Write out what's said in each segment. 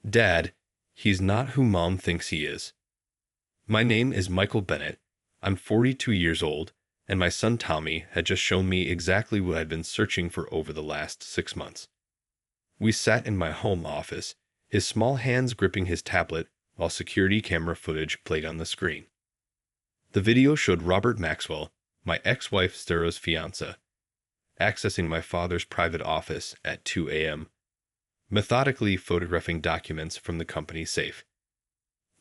Dad, he's not who Mom thinks he is. My name is Michael Bennett. I'm 42 years old, and my son Tommy had just shown me exactly what I'd been searching for over the last 6 months. We sat in my home office, his small hands gripping his tablet while security camera footage played on the screen. The video showed Robert Maxwell, my ex-wife Sarah's fiancé, accessing my father's private office at 2 a.m., methodically photographing documents from the company safe.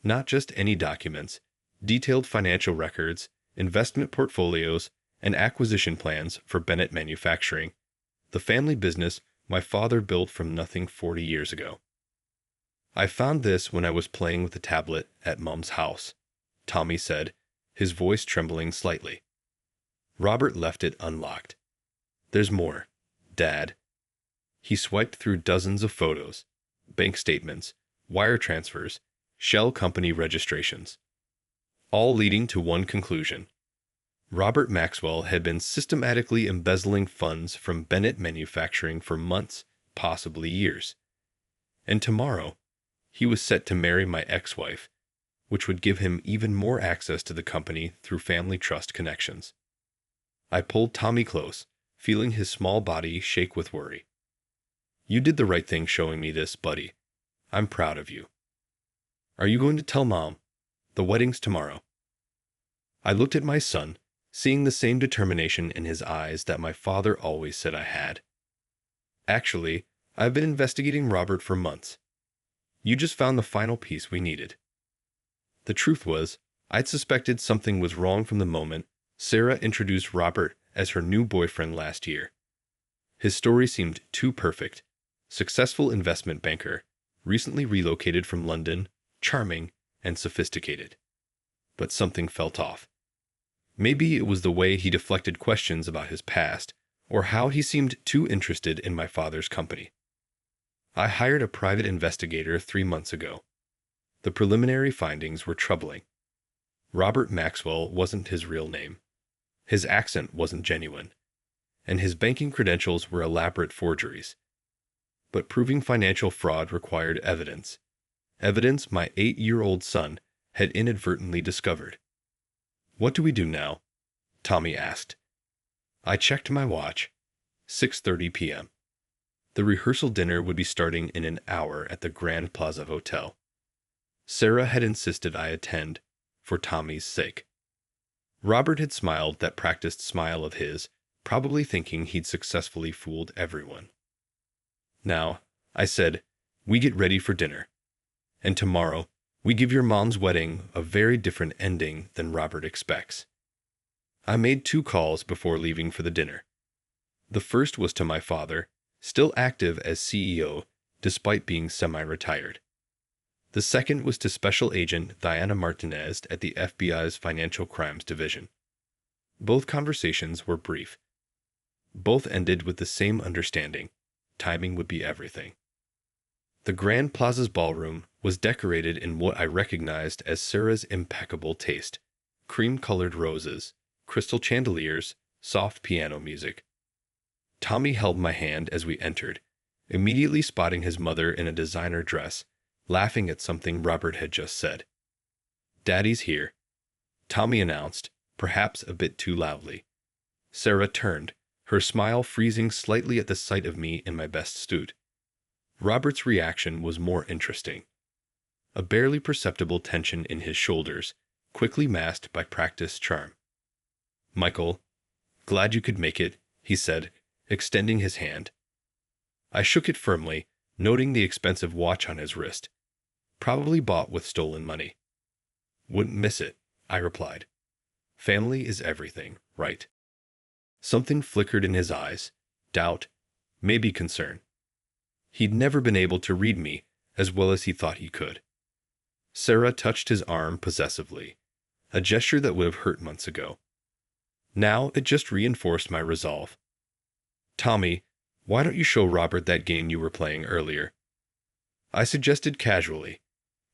Not just any documents, detailed financial records, investment portfolios, and acquisition plans for Bennett Manufacturing, the family business my father built from nothing 40 years ago. I found this when I was playing with the tablet at Mom's house, Tommy said, his voice trembling slightly. Robert left it unlocked. There's more, Dad. He swiped through dozens of photos, bank statements, wire transfers, shell company registrations, all leading to one conclusion. Robert Maxwell had been systematically embezzling funds from Bennett Manufacturing for months, possibly years. And tomorrow, he was set to marry my ex-wife, which would give him even more access to the company through family trust connections. I pulled Tommy close, feeling his small body shake with worry. You did the right thing showing me this, buddy. I'm proud of you. Are you going to tell Mom? The wedding's tomorrow. I looked at my son, seeing the same determination in his eyes that my father always said I had. Actually, I've been investigating Robert for months. You just found the final piece we needed. The truth was, I'd suspected something was wrong from the moment Sarah introduced Robert as her new boyfriend last year. His story seemed too perfect. Successful investment banker, recently relocated from London, charming and sophisticated. But something felt off. Maybe it was the way he deflected questions about his past, or how he seemed too interested in my father's company. I hired a private investigator 3 months ago. The preliminary findings were troubling. Robert Maxwell wasn't his real name. His accent wasn't genuine, and his banking credentials were elaborate forgeries. But proving financial fraud required evidence. Evidence my 8-year-old son had inadvertently discovered. What do we do now? Tommy asked. I checked my watch. 6:30 p.m. The rehearsal dinner would be starting in an hour at the Grand Plaza Hotel. Sarah had insisted I attend, for Tommy's sake. Robert had smiled that practiced smile of his, probably thinking he'd successfully fooled everyone. Now, I said, we get ready for dinner. And tomorrow, we give your mom's wedding a very different ending than Robert expects. I made 2 calls before leaving for the dinner. The first was to my father, still active as CEO despite being semi-retired. The second was to Special Agent Diana Martinez at the FBI's Financial Crimes Division. Both conversations were brief. Both ended with the same understanding. Timing would be everything. The Grand Plaza's ballroom was decorated in what I recognized as Sarah's impeccable taste: cream-colored roses, crystal chandeliers, soft piano music. Tommy held my hand as we entered, immediately spotting his mother in a designer dress, laughing at something Robert had just said. Daddy's here, Tommy announced, perhaps a bit too loudly. Sarah turned, her smile freezing slightly at the sight of me in my best suit. Robert's reaction was more interesting. A barely perceptible tension in his shoulders, quickly masked by practiced charm. Michael, glad you could make it, he said, extending his hand. I shook it firmly, noting the expensive watch on his wrist. Probably bought with stolen money. Wouldn't miss it, I replied. Family is everything, right? Something flickered in his eyes, doubt, maybe concern. He'd never been able to read me as well as he thought he could. Sarah touched his arm possessively, a gesture that would have hurt months ago. Now it just reinforced my resolve. Tommy, why don't you show Robert that game you were playing earlier? I suggested casually.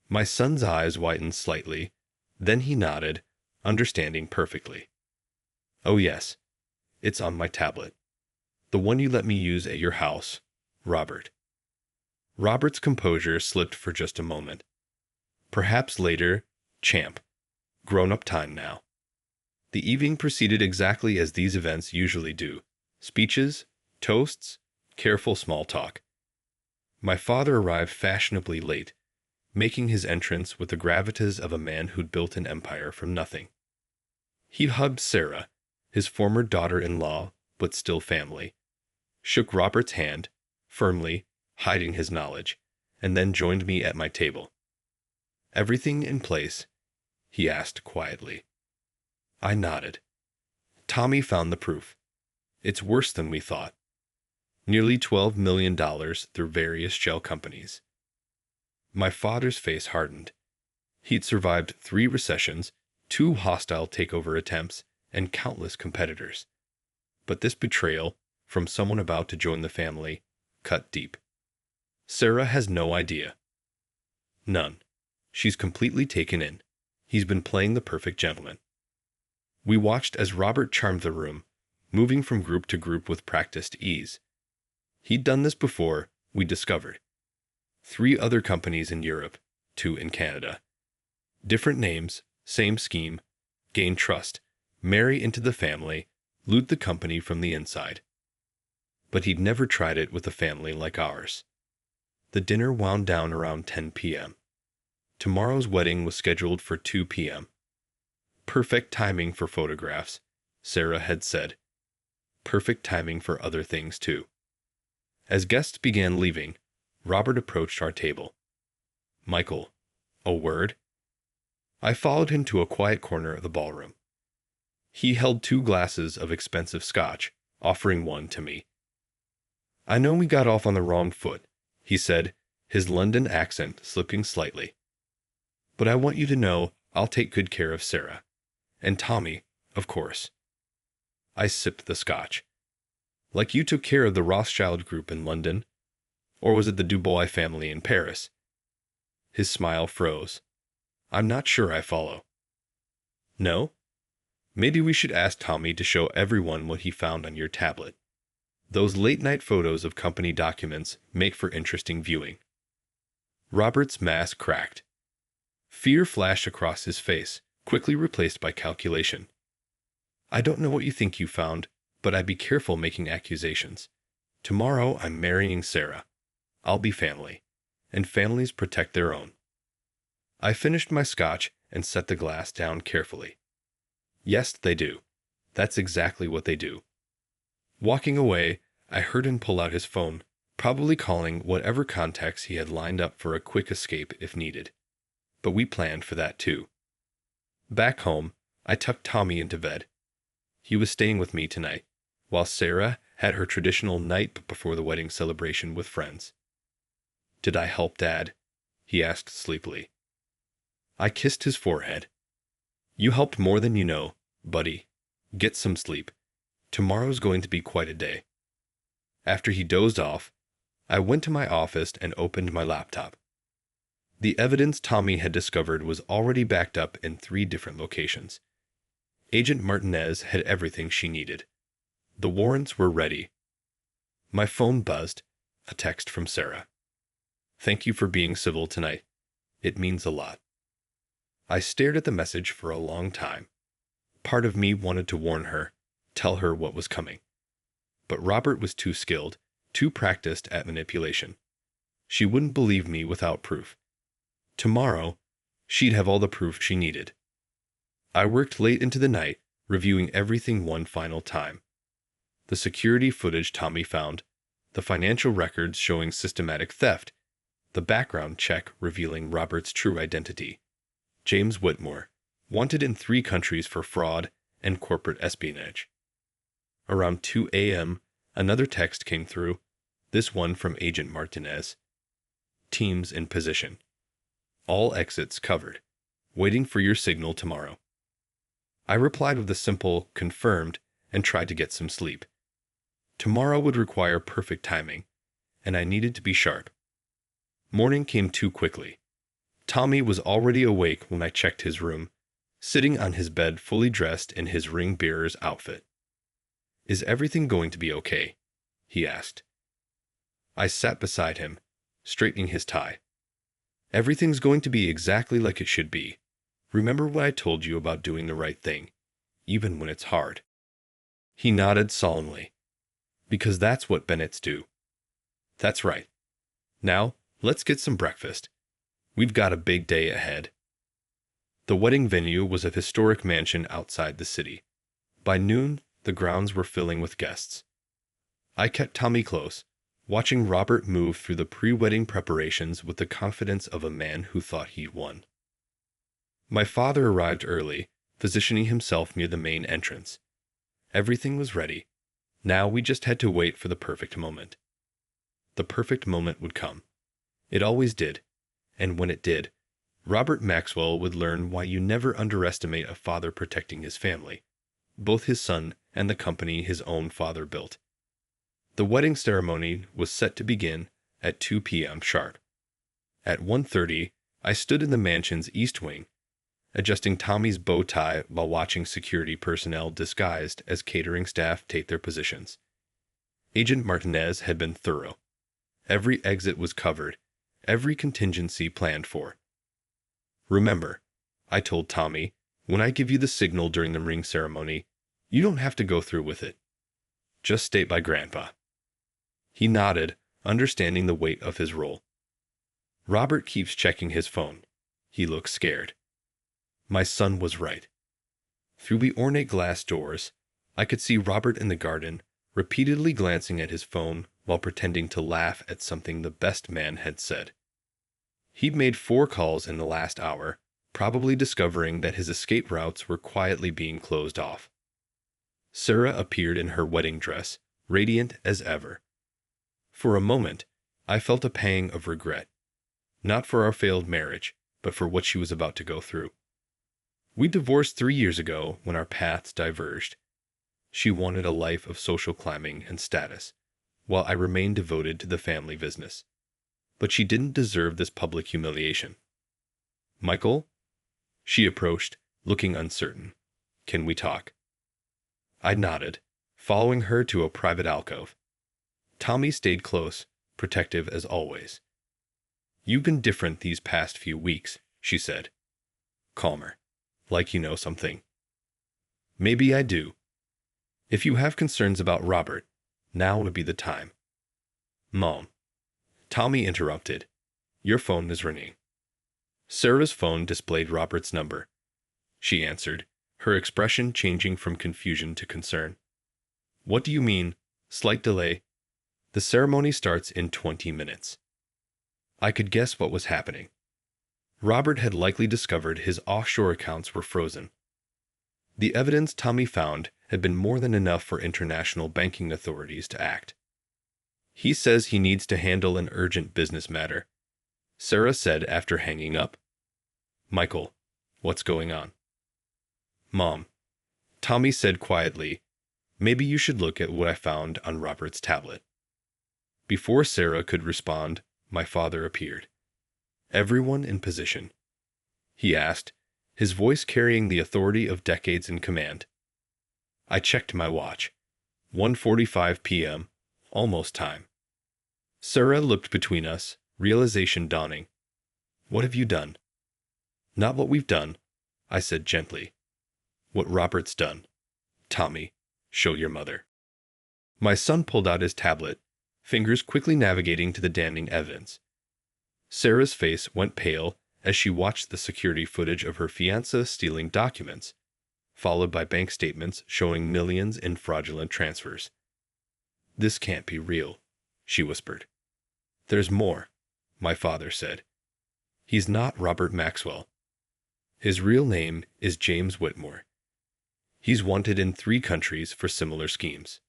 My son's eyes widened slightly, then he nodded, understanding perfectly. Oh yes, it's on my tablet. The one you let me use at your house, Robert. Robert's composure slipped for just a moment. Perhaps later, champ. Grown-up time now. The evening proceeded exactly as these events usually do. Speeches, toasts, careful small talk. My father arrived fashionably late, making his entrance with the gravitas of a man who'd built an empire from nothing. He hugged Sarah, his former daughter-in-law, but still family, shook Robert's hand, firmly, hiding his knowledge, and then joined me at my table. "Everything in place?" he asked quietly. I nodded. Tommy found the proof. It's worse than we thought. Nearly $12 million through various shell companies. My father's face hardened. He'd survived 3 recessions, 2 hostile takeover attempts, and countless competitors. But this betrayal, from someone about to join the family, cut deep. Sarah has no idea. None. She's completely taken in. He's been playing the perfect gentleman. We watched as Robert charmed the room, moving from group to group with practiced ease. He'd done this before, we discovered. 3 other companies in Europe, 2 in Canada. Different names, same scheme, gain trust, marry into the family, loot the company from the inside. But he'd never tried it with a family like ours. The dinner wound down around 10 p.m. Tomorrow's wedding was scheduled for 2 p.m. Perfect timing for photographs, Sarah had said. Perfect timing for other things too. As guests began leaving, Robert approached our table. "Michael, a word?" I followed him to a quiet corner of the ballroom. He held 2 glasses of expensive scotch, offering one to me. "I know we got off on the wrong foot," he said, his London accent slipping slightly. "But I want you to know I'll take good care of Sarah. And Tommy, of course." I sipped the scotch. "Like you took care of the Rothschild Group in London? Or was it the Dubois family in Paris?" His smile froze. "I'm not sure I follow." "No? Maybe we should ask Tommy to show everyone what he found on your tablet. Those late-night photos of company documents make for interesting viewing." Robert's mask cracked. Fear flashed across his face, quickly replaced by calculation. "I don't know what you think you found, but I'd be careful making accusations. Tomorrow I'm marrying Sarah. I'll be family, and families protect their own." I finished my scotch and set the glass down carefully. Yes, they do. That's exactly what they do. Walking away, I heard him pull out his phone, probably calling whatever contacts he had lined up for a quick escape if needed. But we planned for that too. Back home, I tucked Tommy into bed. He was staying with me tonight, while Sarah had her traditional night before the wedding celebration with friends. "Did I help, Dad?" he asked sleepily. I kissed his forehead. "You helped more than you know, buddy. Get some sleep. Tomorrow's going to be quite a day." After he dozed off, I went to my office and opened my laptop. The evidence Tommy had discovered was already backed up in 3 different locations. Agent Martinez had everything she needed. The warrants were ready. My phone buzzed, a text from Sarah. "Thank you for being civil tonight. It means a lot." I stared at the message for a long time. Part of me wanted to warn her, tell her what was coming. But Robert was too skilled, too practiced at manipulation. She wouldn't believe me without proof. Tomorrow, she'd have all the proof she needed. I worked late into the night, reviewing everything one final time. The security footage Tommy found, the financial records showing systematic theft, the background check revealing Robert's true identity. James Whitmore, wanted in 3 countries for fraud and corporate espionage. Around 2 a.m., another text came through, this one from Agent Martinez. "Teams in position. All exits covered. Waiting for your signal tomorrow." I replied with a simple "confirmed" and tried to get some sleep. Tomorrow would require perfect timing, and I needed to be sharp. Morning came too quickly. Tommy was already awake when I checked his room, sitting on his bed fully dressed in his ring-bearer's outfit. "Is everything going to be okay?" he asked. I sat beside him, straightening his tie. "Everything's going to be exactly like it should be. Remember what I told you about doing the right thing, even when it's hard." He nodded solemnly. "Because that's what Bennetts do." "That's right. Now, let's get some breakfast. We've got a big day ahead." The wedding venue was a historic mansion outside the city. By noon, the grounds were filling with guests. I kept Tommy close, watching Robert move through the pre-wedding preparations with the confidence of a man who thought he'd won. My father arrived early, positioning himself near the main entrance. Everything was ready. Now we just had to wait for the perfect moment. The perfect moment would come. It always did. And when it did, Robert Maxwell would learn why you never underestimate a father protecting his family, both his son and the company his own father built. The wedding ceremony was set to begin at 2 p.m. sharp. At 1:30, I stood in the mansion's east wing, adjusting Tommy's bow tie while watching security personnel disguised as catering staff take their positions. Agent Martinez had been thorough. Every exit was covered, every contingency planned for. "Remember," I told Tommy, "when I give you the signal during the ring ceremony, you don't have to go through with it. Just state by Grandpa." He nodded, understanding the weight of his role. "Robert keeps checking his phone. He looks scared." My son was right. Through the ornate glass doors, I could see Robert in the garden, repeatedly glancing at his phone while pretending to laugh at something the best man had said. He'd made 4 calls in the last hour, probably discovering that his escape routes were quietly being closed off. Sarah appeared in her wedding dress, radiant as ever. For a moment, I felt a pang of regret, not for our failed marriage, but for what she was about to go through. We divorced 3 years ago when our paths diverged. She wanted a life of social climbing and status, while I remained devoted to the family business. But she didn't deserve this public humiliation. "Michael?" She approached, looking uncertain. "Can we talk?" I nodded, following her to a private alcove. Tommy stayed close, protective as always. "You've been different these past few weeks," she said. Calmer. "Like you know something." "Maybe I do. If you have concerns about Robert, now would be the time." "Mom." Tommy interrupted. "Your phone is ringing." Sarah's phone displayed Robert's number. She answered, her expression changing from confusion to concern. "What do you mean? Slight delay?" "The ceremony starts in 20 minutes." I could guess what was happening. Robert had likely discovered his offshore accounts were frozen. The evidence Tommy found had been more than enough for international banking authorities to act. "He says he needs to handle an urgent business matter," Sarah said after hanging up. "Michael, what's going on?" "Mom," Tommy said quietly, "maybe you should look at what I found on Robert's tablet." Before Sarah could respond, my father appeared. "Everyone in position?" he asked, his voice carrying the authority of decades in command. I checked my watch. 1:45 p.m., almost time. Sarah looked between us, realization dawning. "What have you done?" "Not what we've done," I said gently. "What Robert's done. Tommy, show your mother." My son pulled out his tablet, fingers quickly navigating to the damning evidence. Sarah's face went pale as she watched the security footage of her fiancé stealing documents, followed by bank statements showing millions in fraudulent transfers. "This can't be real," she whispered. "There's more," my father said. "He's not Robert Maxwell. His real name is James Whitmore. He's wanted in 3 countries for similar schemes."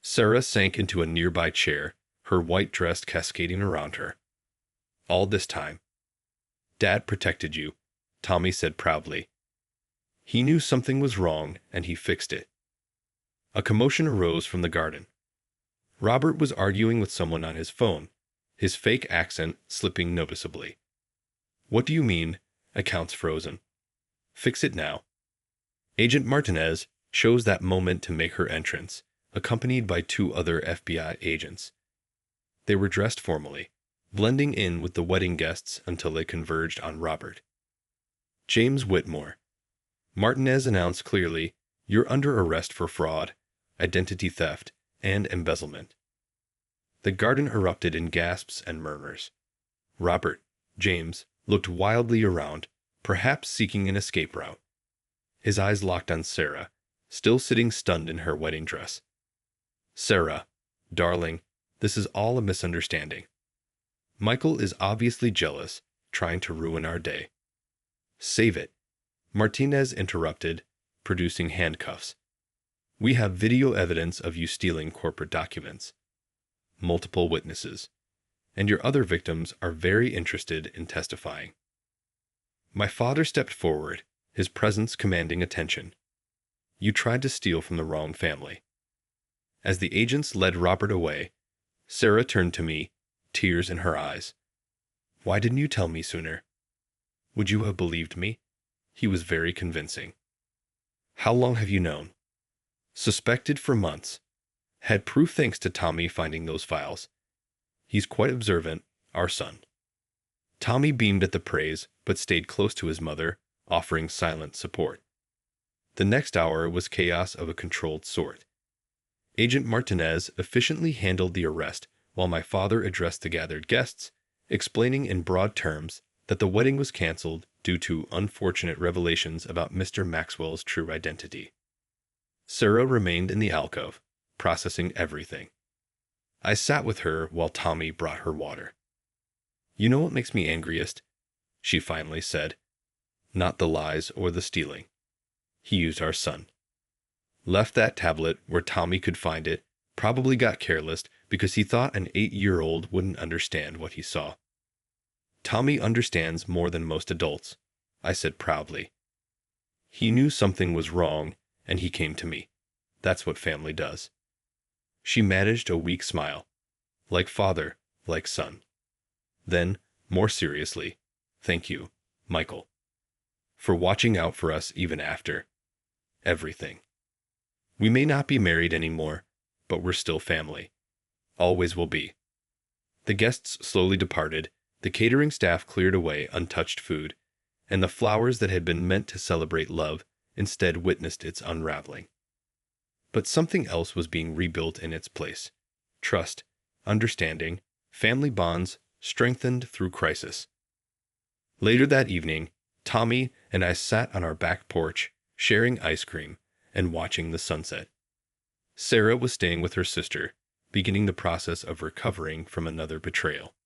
Sarah sank into a nearby chair, her white dress cascading around her. "All this time, Dad protected you," Tommy said proudly. "He knew something was wrong, and he fixed it." A commotion arose from the garden. Robert was arguing with someone on his phone, his fake accent slipping noticeably. "What do you mean, accounts frozen? Fix it now." Agent Martinez chose that moment to make her entrance, accompanied by 2 other FBI agents. They were dressed formally, blending in with the wedding guests until they converged on Robert. James Whitmore. Martinez announced clearly, "You're under arrest for fraud, identity theft, and embezzlement." The garden erupted in gasps and murmurs. Robert, James, looked wildly around, perhaps seeking an escape route. His eyes locked on Sarah, still sitting stunned in her wedding dress. "Sarah, darling, this is all a misunderstanding. Michael is obviously jealous, trying to ruin our day." "Save it," Martinez interrupted, producing handcuffs. "We have video evidence of you stealing corporate documents. Multiple witnesses. And your other victims are very interested in testifying." My father stepped forward, his presence commanding attention. "You tried to steal from the wrong family." As the agents led Robert away, Sarah turned to me, tears in her eyes. "Why didn't you tell me sooner? Would you have believed me? He was very convincing." "How long have you known?" "Suspected for months. Had proof thanks to Tommy finding those files. He's quite observant, our son." Tommy beamed at the praise, but stayed close to his mother, offering silent support. The next hour was chaos of a controlled sort. Agent Martinez efficiently handled the arrest while my father addressed the gathered guests, explaining in broad terms that the wedding was canceled due to unfortunate revelations about Mr. Maxwell's true identity. Sarah remained in the alcove, processing everything. I sat with her while Tommy brought her water. "You know what makes me angriest?" she finally said. "Not the lies or the stealing. He used our son. Left that tablet where Tommy could find it, probably got careless because he thought an 8-year-old wouldn't understand what he saw." "Tommy understands more than most adults," I said proudly. "He knew something was wrong, and he came to me. That's what family does." She managed a weak smile. "Like father, like son." Then, more seriously, "Thank you, Michael, for watching out for us even after everything. We may not be married anymore, but we're still family. Always will be." The guests slowly departed, the catering staff cleared away untouched food, and the flowers that had been meant to celebrate love instead witnessed its unraveling. But something else was being rebuilt in its place. Trust, understanding, family bonds strengthened through crisis. Later that evening, Tommy and I sat on our back porch, sharing ice cream and watching the sunset. Sarah was staying with her sister, beginning the process of recovering from another betrayal.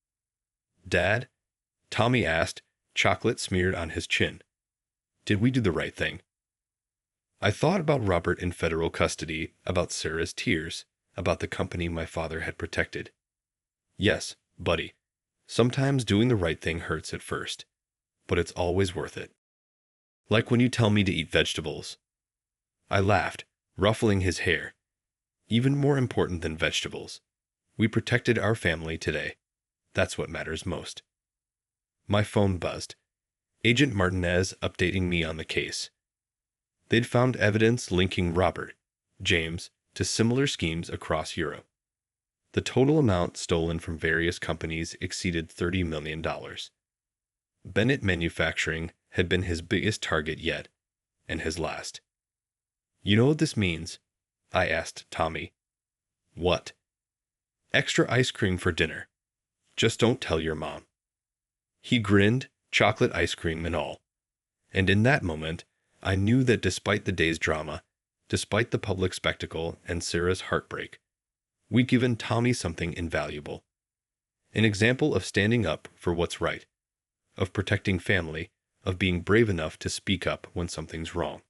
"Dad?" Tommy asked, chocolate smeared on his chin. "Did we do the right thing?" I thought about Robert in federal custody, about Sarah's tears, about the company my father had protected. "Yes, buddy. Sometimes doing the right thing hurts at first, but it's always worth it. Like when you tell me to eat vegetables." I laughed, ruffling his hair. "Even more important than vegetables. We protected our family today. That's what matters most." My phone buzzed. Agent Martinez updating me on the case. They'd found evidence linking Robert, James, to similar schemes across Europe. The total amount stolen from various companies exceeded $30 million. Bennett Manufacturing had been his biggest target yet, and his last. "You know what this means?" I asked Tommy. "What?" "Extra ice cream for dinner. Just don't tell your mom." He grinned, chocolate ice cream and all. And in that moment, I knew that despite the day's drama, despite the public spectacle and Sarah's heartbreak, we'd given Tommy something invaluable. An example of standing up for what's right, of protecting family, of being brave enough to speak up when something's wrong.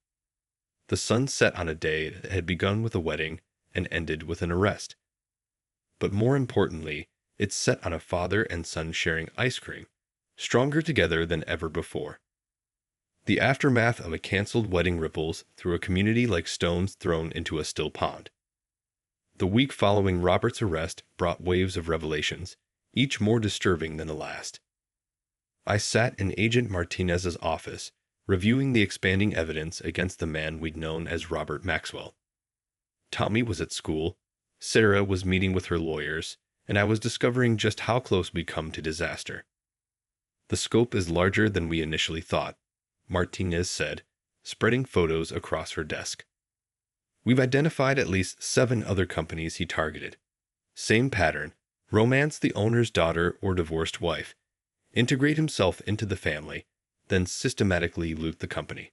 The sun set on a day that had begun with a wedding and ended with an arrest. But more importantly, it set on a father and son sharing ice cream, stronger together than ever before. The aftermath of a canceled wedding ripples through a community like stones thrown into a still pond. The week following Robert's arrest brought waves of revelations, each more disturbing than the last. I sat in Agent Martinez's office, reviewing the expanding evidence against the man we'd known as Robert Maxwell. Tommy was at school, Sarah was meeting with her lawyers, and I was discovering just how close we'd come to disaster. The scope is larger than we initially thought, Martinez said, spreading photos across her desk. We've identified at least 7 other companies he targeted. Same pattern: romance the owner's daughter or divorced wife, integrate himself into the family, then systematically loot the company.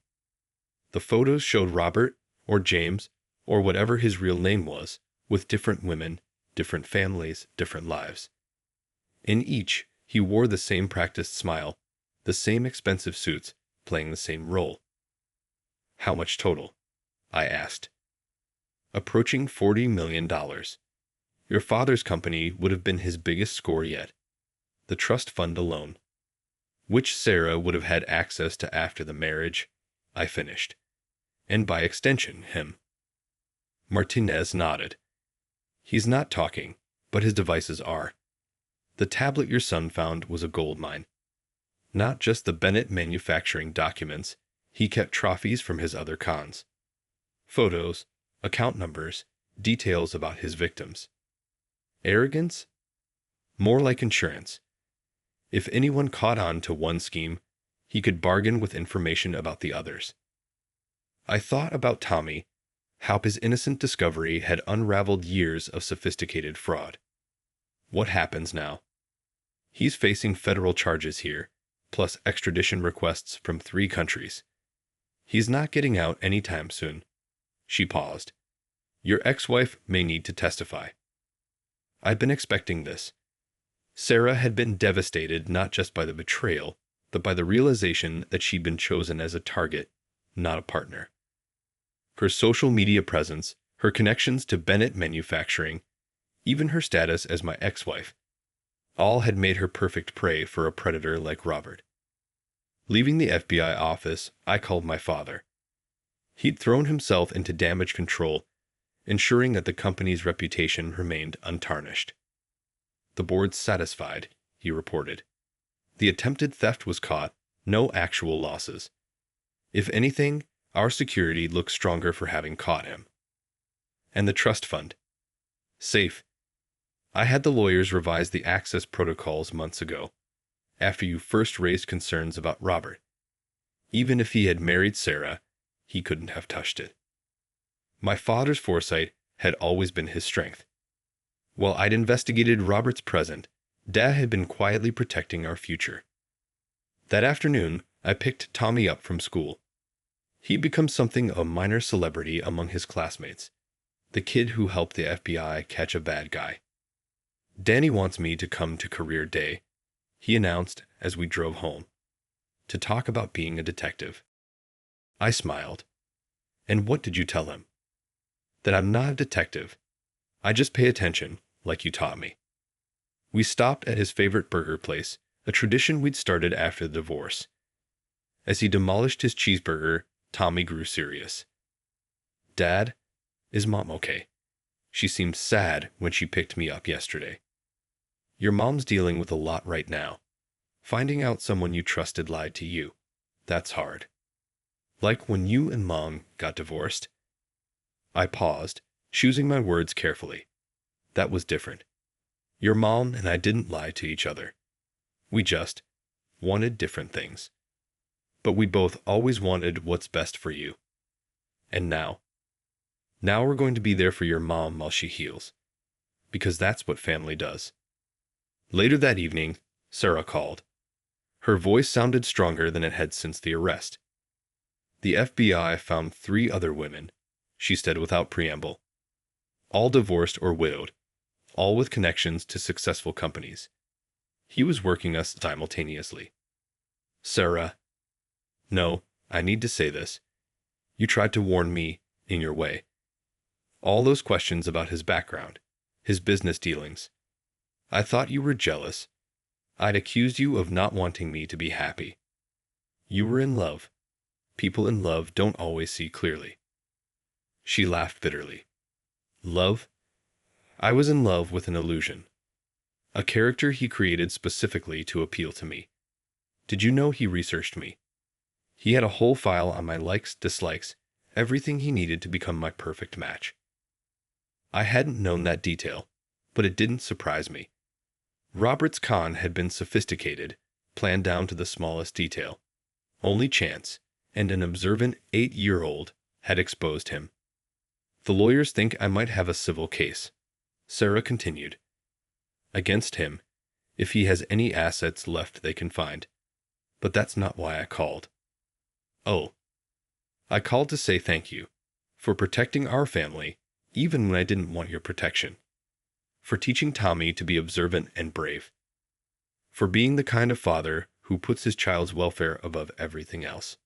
The photos showed Robert, or James, or whatever his real name was, with different women, different families, different lives. In each, he wore the same practiced smile, the same expensive suits, playing the same role. How much total? I asked. Approaching $40 million. Your father's company would have been his biggest score yet. The trust fund alone. Which Sarah would have had access to after the marriage, I finished. And by extension, him. Martinez nodded. He's not talking, but his devices are. The tablet your son found was a gold mine. Not just the Bennett manufacturing documents, he kept trophies from his other cons. Photos, account numbers, details about his victims. Arrogance? More like insurance. If anyone caught on to one scheme, he could bargain with information about the others. I thought about Tommy, how his innocent discovery had unraveled years of sophisticated fraud. What happens now? He's facing federal charges here, plus extradition requests from 3 countries. He's not getting out anytime soon. She paused. Your ex-wife may need to testify. I'd been expecting this. Sarah had been devastated not just by the betrayal, but by the realization that she'd been chosen as a target, not a partner. Her social media presence, her connections to Bennett Manufacturing, even her status as my ex-wife, all had made her perfect prey for a predator like Robert. Leaving the FBI office, I called my father. He'd thrown himself into damage control, ensuring that the company's reputation remained untarnished. The board's satisfied, he reported. The attempted theft was caught, no actual losses. If anything, our security looks stronger for having caught him. And the trust fund? Safe. I had the lawyers revise the access protocols months ago, after you first raised concerns about Robert. Even if he had married Sarah, he couldn't have touched it. My father's foresight had always been his strength. While I'd investigated Robert's present, Dad had been quietly protecting our future. That afternoon, I picked Tommy up from school. He'd become something of a minor celebrity among his classmates, the kid who helped the FBI catch a bad guy. Danny wants me to come to career day, he announced as we drove home, to talk about being a detective. I smiled. And what did you tell him? That I'm not a detective. I just pay attention, like you taught me. We stopped at his favorite burger place, a tradition we'd started after the divorce. As he demolished his cheeseburger, Tommy grew serious. Dad, is Mom okay? She seemed sad when she picked me up yesterday. Your mom's dealing with a lot right now. Finding out someone you trusted lied to you. That's hard. Like when you and Mom got divorced. I paused, choosing my words carefully. That was different. Your mom and I didn't lie to each other. We just wanted different things. But we both always wanted what's best for you. And now we're going to be there for your mom while she heals. Because that's what family does. Later that evening, Sarah called. Her voice sounded stronger than it had since the arrest. The FBI found 3 other women, she said without preamble. All divorced or widowed, all with connections to successful companies. He was working us simultaneously. Sarah, no, I need to say this. You tried to warn me, in your way. All those questions about his background, his business dealings. I thought you were jealous. I'd accused you of not wanting me to be happy. You were in love. People in love don't always see clearly. She laughed bitterly. Love? I was in love with an illusion. A character he created specifically to appeal to me. Did you know he researched me? He had a whole file on my likes, dislikes, everything he needed to become my perfect match. I hadn't known that detail, But it didn't surprise me. Robert's con had been sophisticated, planned down to the smallest detail. Only chance, and an observant 8-year-old, had exposed him. The lawyers think I might have a civil case, Sarah continued, against him, if he has any assets left they can find. But that's not why I called. Oh. I called to say thank you for protecting our family, even when I didn't want your protection. For teaching Tommy to be observant and brave. For being the kind of father who puts his child's welfare above everything else.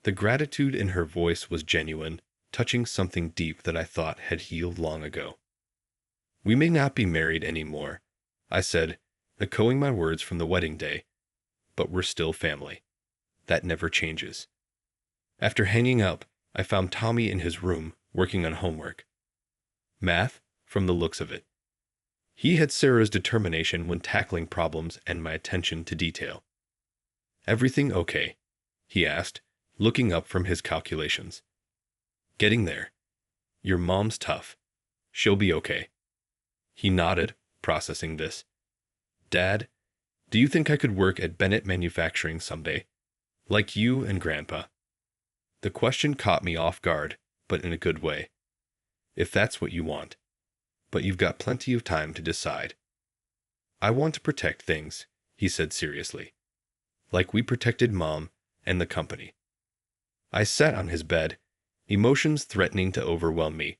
The gratitude in her voice was genuine, touching something deep that I thought had healed long ago. We may not be married anymore, I said, echoing my words from the wedding day, but we're still family. That never changes. After hanging up, I found Tommy in his room, working on homework. Math, from the looks of it. He had Sarah's determination when tackling problems and my attention to detail. Everything okay? He asked, looking up from his calculations. Getting there. Your mom's tough. She'll be okay. He nodded, processing this. Dad, do you think I could work at Bennett Manufacturing someday? Like you and Grandpa? The question caught me off guard, but in a good way. If that's what you want. But you've got plenty of time to decide. I want to protect things, he said seriously. Like we protected Mom and the company. I sat on his bed, emotions threatening to overwhelm me.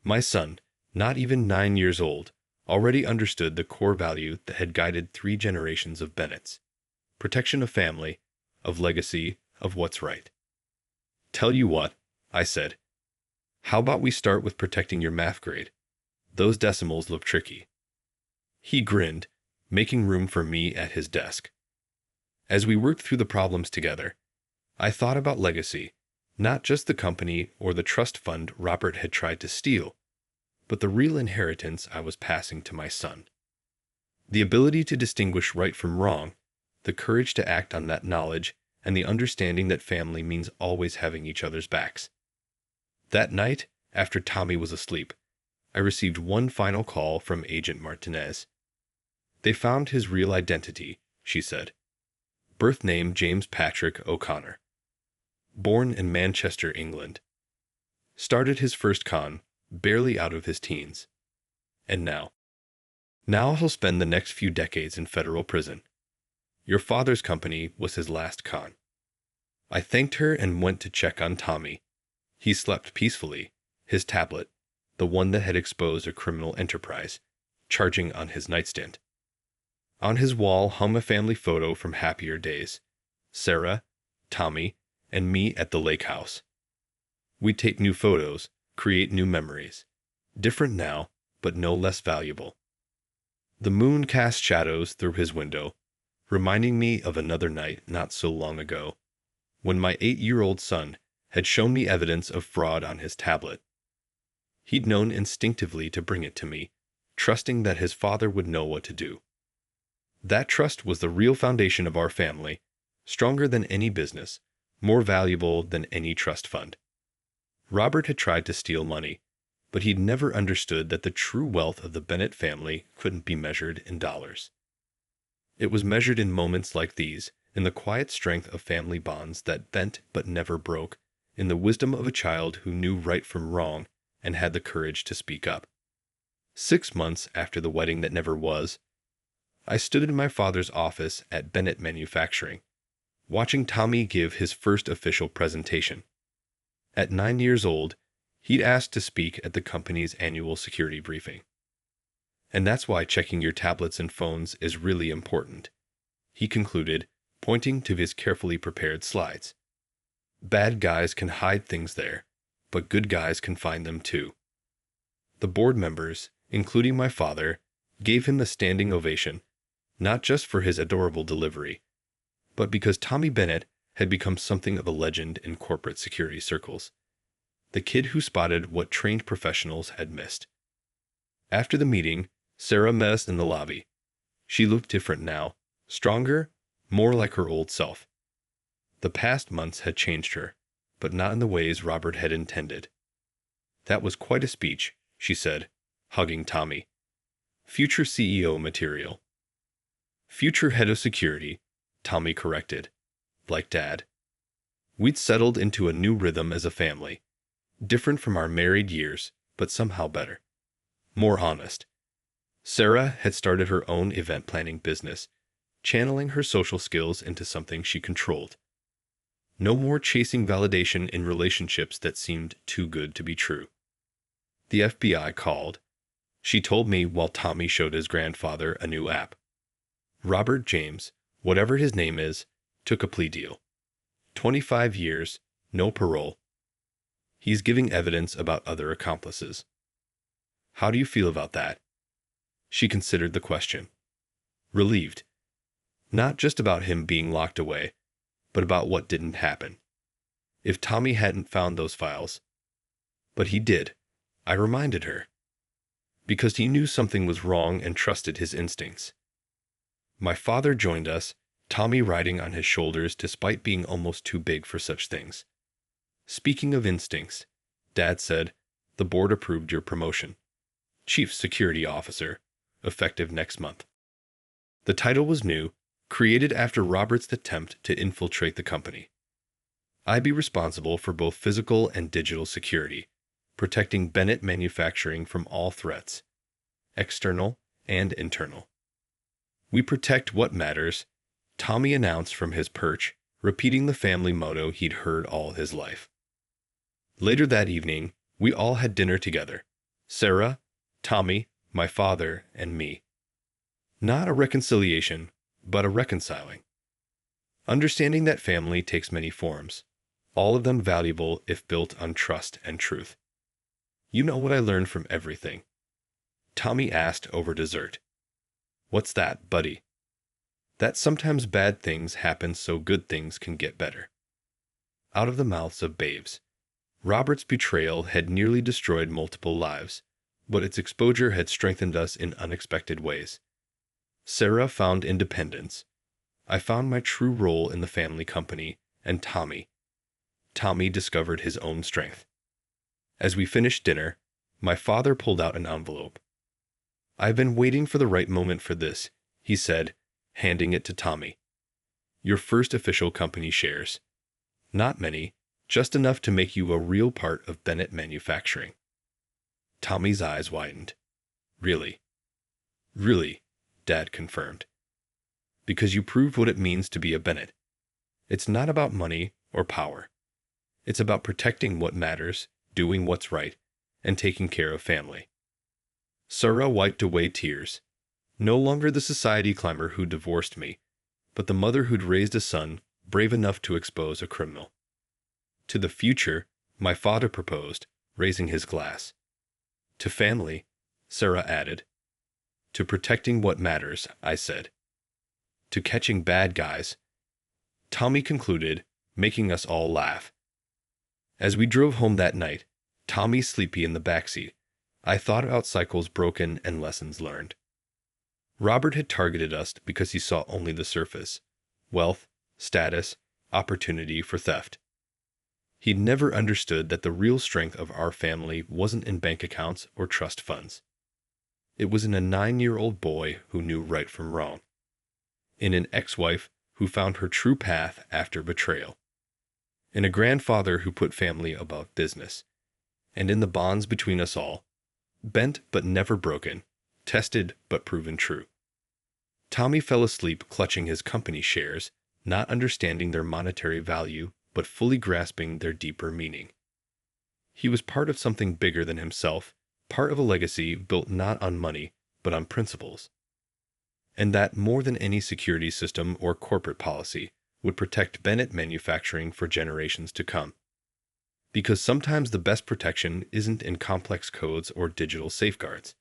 My son, not even 9 years old, already understood the core value that had guided 3 generations of Bennetts. Protection of family, of legacy, of what's right. Tell you what, I said. How about we start with protecting your math grade? Those decimals look tricky. He grinned, making room for me at his desk. As we worked through the problems together, I thought about legacy, not just the company or the trust fund Robert had tried to steal, but the real inheritance I was passing to my son. The ability to distinguish right from wrong, the courage to act on that knowledge, and the understanding that family means always having each other's backs. That night, after Tommy was asleep, I received one final call from Agent Martinez. They found his real identity, she said. Birth name James Patrick O'Connor. Born in Manchester, England. Started his first con, barely out of his teens. And now he'll spend the next few decades in federal prison. Your father's company was his last con. I thanked her and went to check on Tommy. He slept peacefully, his tablet, the one that had exposed a criminal enterprise, charging on his nightstand. On his wall hung a family photo from happier days. Sarah, Tommy, and me at the lake house. We'd take new photos, create new memories. Different now, but no less valuable. The moon cast shadows through his window, reminding me of another night not so long ago, when my 8-year-old son had shown me evidence of fraud on his tablet. He'd known instinctively to bring it to me, trusting that his father would know what to do. That trust was the real foundation of our family, stronger than any business, more valuable than any trust fund. Robert had tried to steal money, but he'd never understood that the true wealth of the Bennett family couldn't be measured in dollars. It was measured in moments like these, in the quiet strength of family bonds that bent but never broke, in the wisdom of a child who knew right from wrong and had the courage to speak up. 6 months after the wedding that never was, I stood in my father's office at Bennett Manufacturing, watching Tommy give his first official presentation. At 9 years old, he'd asked to speak at the company's annual security briefing. And that's why checking your tablets and phones is really important, he concluded, pointing to his carefully prepared slides. Bad guys can hide things there, but good guys can find them too. The board members, including my father, gave him a standing ovation, not just for his adorable delivery, but because Tommy Bennett had become something of a legend in corporate security circles. The kid who spotted what trained professionals had missed. After the meeting, Sarah met us in the lobby. She looked different now, stronger, more like her old self. The past months had changed her, but not in the ways Robert had intended. That was quite a speech, she said, hugging Tommy. Future CEO material. Future head of security, Tommy corrected. Like Dad. We'd settled into a new rhythm as a family. Different from our married years, but somehow better. More honest. Sarah had started her own event planning business, channeling her social skills into something she controlled. No more chasing validation in relationships that seemed too good to be true. The FBI called. She told me while Tommy showed his grandfather a new app. Robert James, whatever his name is, took a plea deal. 25 years, no parole. He's giving evidence about other accomplices. How do you feel about that? She considered the question. Relieved. Not just about him being locked away, but about what didn't happen. If Tommy hadn't found those files. But he did, I reminded her. Because he knew something was wrong and trusted his instincts. My father joined us, Tommy riding on his shoulders despite being almost too big for such things. Speaking of instincts, Dad said, the board approved your promotion. Chief Security Officer, effective next month. The title was new, created after Robert's attempt to infiltrate the company. I'd be responsible for both physical and digital security, protecting Bennett Manufacturing from all threats, external and internal. We protect what matters, Tommy announced from his perch, repeating the family motto he'd heard all his life. Later that evening, we all had dinner together. Sarah, Tommy, my father, and me. Not a reconciliation, but a reconciling. Understanding that family takes many forms, all of them valuable if built on trust and truth. You know what I learned from everything? Tommy asked over dessert. What's that, buddy? That sometimes bad things happen so good things can get better. Out of the mouths of babes. Robert's betrayal had nearly destroyed multiple lives, but its exposure had strengthened us in unexpected ways. Sarah found independence. I found my true role in the family company, and Tommy discovered his own strength. As we finished dinner, my father pulled out an envelope. I've been waiting for the right moment for this, he said, handing it to Tommy. Your first official company shares. Not many, just enough to make you a real part of Bennett Manufacturing. Tommy's eyes widened. Really? Really, Dad confirmed. Because you proved what it means to be a Bennett. It's not about money or power. It's about protecting what matters, doing what's right, and taking care of family. Sarah wiped away tears. No longer the society climber who divorced me, but the mother who'd raised a son brave enough to expose a criminal. To the future, my father proposed, raising his glass. To family, Sarah added. To protecting what matters, I said. To catching bad guys, Tommy concluded, making us all laugh. As we drove home that night, Tommy sleepy in the backseat, I thought about cycles broken and lessons learned. Robert had targeted us because he saw only the surface: wealth, status, opportunity for theft. He'd never understood that the real strength of our family wasn't in bank accounts or trust funds. It was in a 9-year-old boy who knew right from wrong. In an ex-wife who found her true path after betrayal. In a grandfather who put family above business. And in the bonds between us all. Bent but never broken, tested but proven true. Tommy fell asleep clutching his company shares, not understanding their monetary value, but fully grasping their deeper meaning. He was part of something bigger than himself, part of a legacy built not on money, but on principles. And that, more than any security system or corporate policy, would protect Bennett Manufacturing for generations to come. Because sometimes the best protection isn't in complex codes or digital safeguards.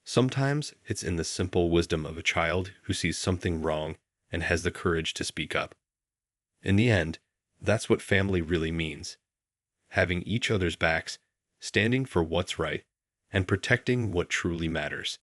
Sometimes it's in the simple wisdom of a child who sees something wrong and has the courage to speak up. In the end, that's what family really means. Having each other's backs, standing for what's right, and protecting what truly matters.